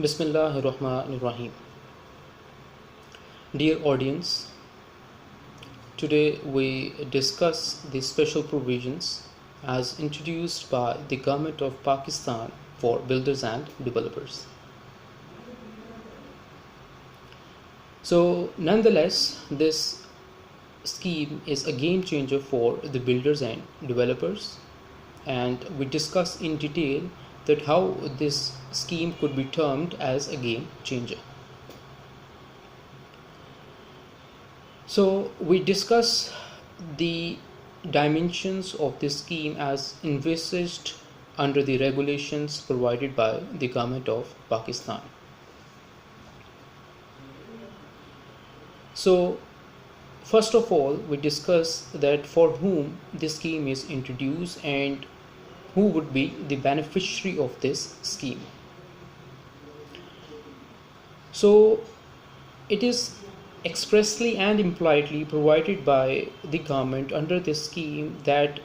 Bismillahirrahmanirrahim. Dear audience, today we discuss the special provisions as introduced by the Government of Pakistan for builders and developers. So, nonetheless, this scheme is a game changer for the builders and developers, and we discuss in detail that how this scheme could be termed as a game changer. So we discuss the dimensions of this scheme as envisaged under the regulations provided by the Government of Pakistan. So first of all, we discuss that for whom this scheme is introduced and who would be the beneficiary of this scheme. So it is expressly and impliedly provided by the government under this scheme that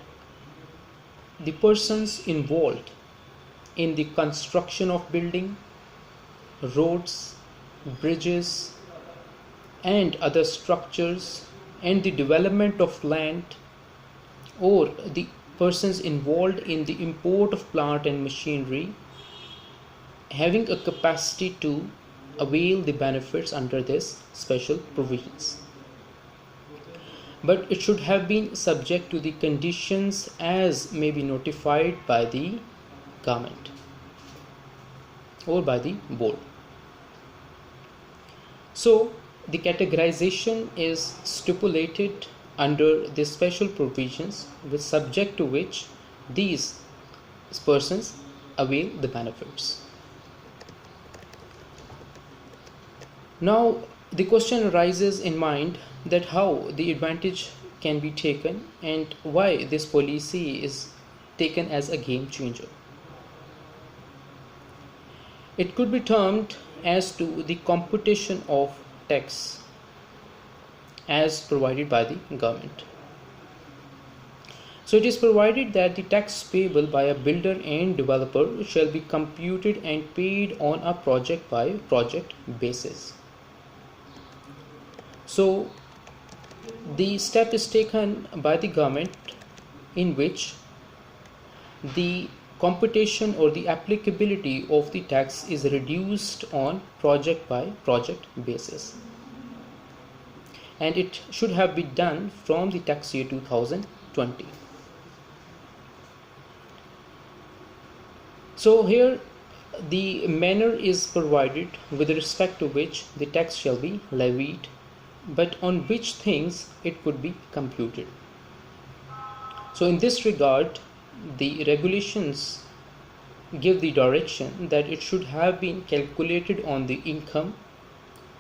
the persons involved in the construction of building, roads, bridges and other structures and the development of land, or the persons involved in the import of plant and machinery having a capacity to avail the benefits under this special provisions, but it should have been subject to the conditions as may be notified by the government or by the board. So the categorization is stipulated under the special provisions with subject to which these persons avail the benefits. Now the question arises in mind that how the advantage can be taken and why this policy is taken as a game changer. It could be termed as to the computation of tax as provided by the government. So it is provided that the tax payable by a builder and developer shall be computed and paid on a project by project basis. So the step is taken by the government in which the computation or the applicability of the tax is reduced on project by project basis, and it should have been done from the tax year 2020. So here the manner is provided with respect to which the tax shall be levied, but on which things it could be computed. So in this regard, the regulations give the direction that it should have been calculated on the income,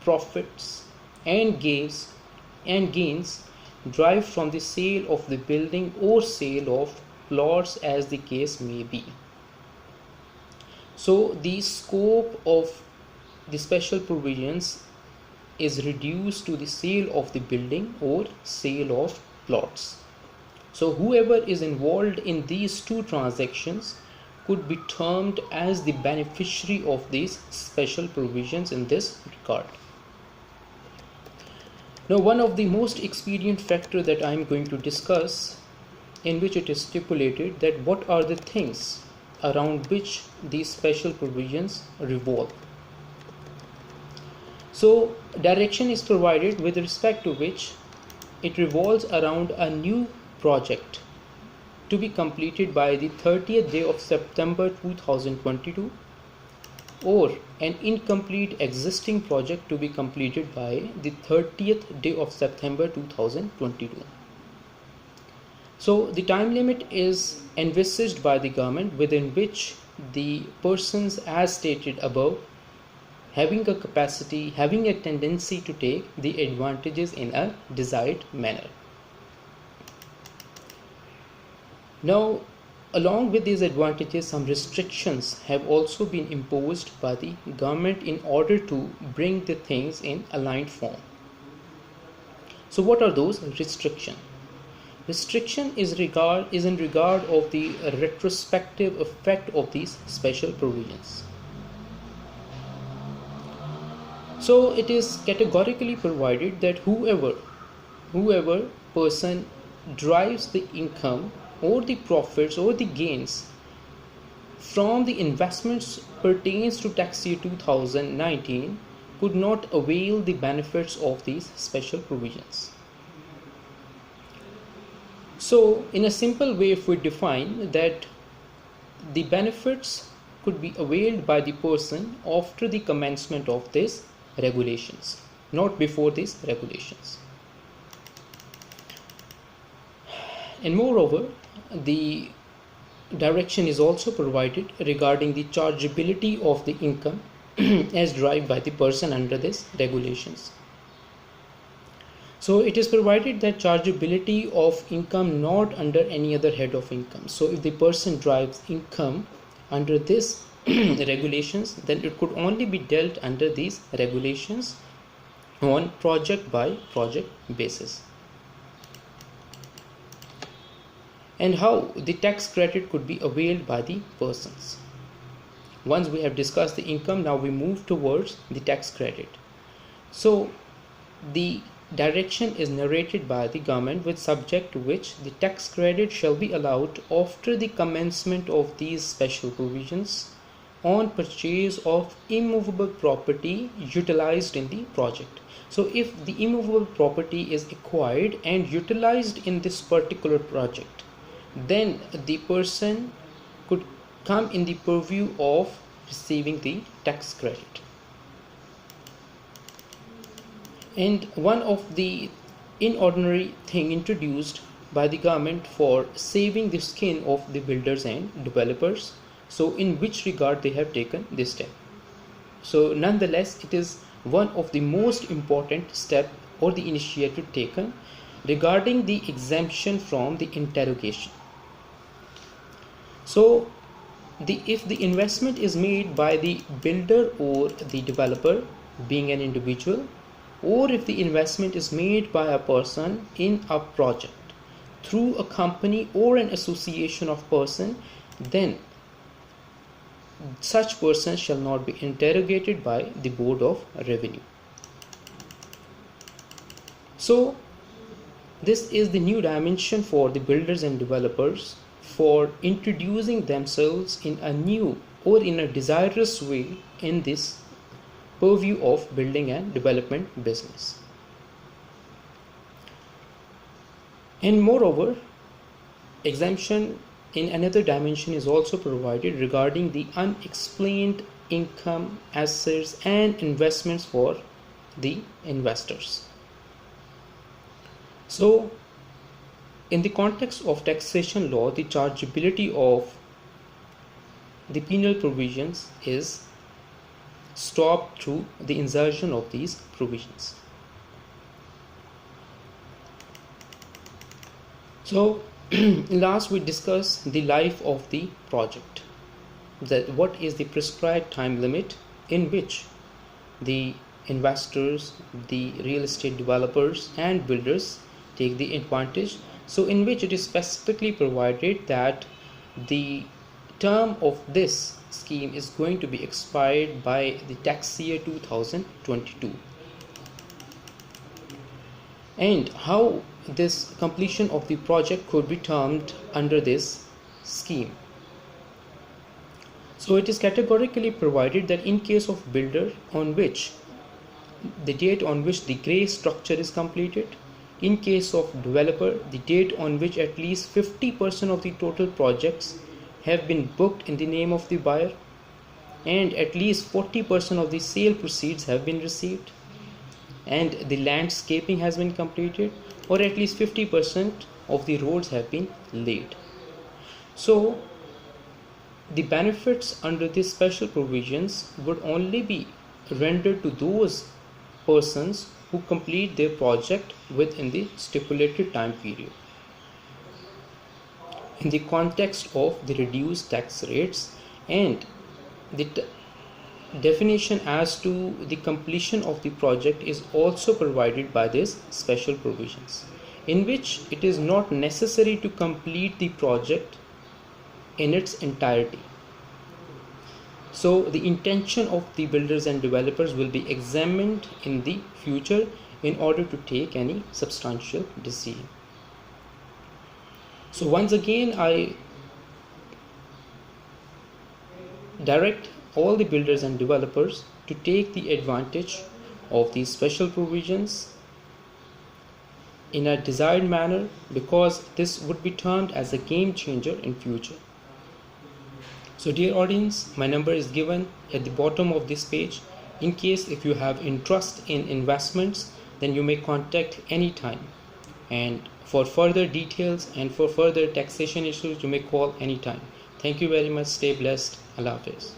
profits and gains derived from the sale of the building or sale of plots as the case may be. So the scope of the special provisions is reduced to the sale of the building or sale of plots. So whoever is involved in these two transactions could be termed as the beneficiary of these special provisions in this regard. Now, one of the most expedient factor that I am going to discuss, in which it is stipulated that what are the things around which these special provisions revolve. So direction is provided with respect to which it revolves around a new project to be completed by the 30th day of September 2022, or an incomplete existing project to be completed by the 30th day of September 2022. So the time limit is envisaged by the government within which the persons as stated above having a capacity, having a tendency to take the advantages in a desired manner. Now, along with these advantages, some restrictions have also been imposed by the government in order to bring the things in aligned form. So what are those restrictions? Restriction is in regard of the retrospective effect of these special provisions. So it is categorically provided that whoever person derives the income or the profits or the gains from the investments pertains to tax year 2019 could not avail the benefits of these special provisions. So in a simple way, if we define that the benefits could be availed by the person after the commencement of these regulations, not before these regulations. And moreover, the direction is also provided regarding the chargeability of the income as derived by the person under these regulations. So it is provided that chargeability of income not under any other head of income. So if the person derives income under this regulations, then it could only be dealt under these regulations on project by project basis. And how the tax credit could be availed by the persons. Once we have discussed the income, now we move towards the tax credit. So the direction is narrated by the government with subject to which the tax credit shall be allowed after the commencement of these special provisions on purchase of immovable property utilized in the project. So if the immovable property is acquired and utilized in this particular project, then the person could come in the purview of receiving the tax credit. And one of the inordinary thing introduced by the government for saving the skin of the builders and developers, so in which regard they have taken this step. So nonetheless, it is one of the most important step or the initiative taken regarding the exemption from the interrogation. So if the investment is made by the builder or the developer being an individual, or if the investment is made by a person in a project through a company or an association of person, then such person shall not be interrogated by the Board of Revenue. So this is the new dimension for the builders and developers for introducing themselves in a new or in a desirous way in this purview of building and development business. And moreover, exemption in another dimension is also provided regarding the unexplained income, assets and investments for the investors. So in the context of taxation law, the chargeability of the penal provisions is stopped through the insertion of these provisions. So last we discussed the life of the project, that what is the prescribed time limit in which the investors, the real estate developers and builders take the advantage. So in which it is specifically provided that the term of this scheme is going to be expired by the tax year 2022, and how this completion of the project could be termed under this scheme. So it is categorically provided that in case of builder, on which the date on which the grey structure is completed, in case of developer, the date on which at least 50% of the total projects have been booked in the name of the buyer, and at least 40% of the sale proceeds have been received, and the landscaping has been completed, or at least 50% of the roads have been laid. So the benefits under these special provisions would only be rendered to those persons who complete their project within the stipulated time period. In the context of the reduced tax rates, and the definition as to the completion of the project is also provided by these special provisions, in which it is not necessary to complete the project in its entirety. So the intention of the builders and developers will be examined in the future in order to take any substantial decision. So once again, I direct all the builders and developers to take the advantage of these special provisions in a desired manner, because this would be termed as a game changer in future. So dear audience, my number is given at the bottom of this page. In case if you have interest in investments, then you may contact anytime, and for further details and for further taxation issues you may call anytime. Thank you very much. Stay blessed. Allah Hafiz.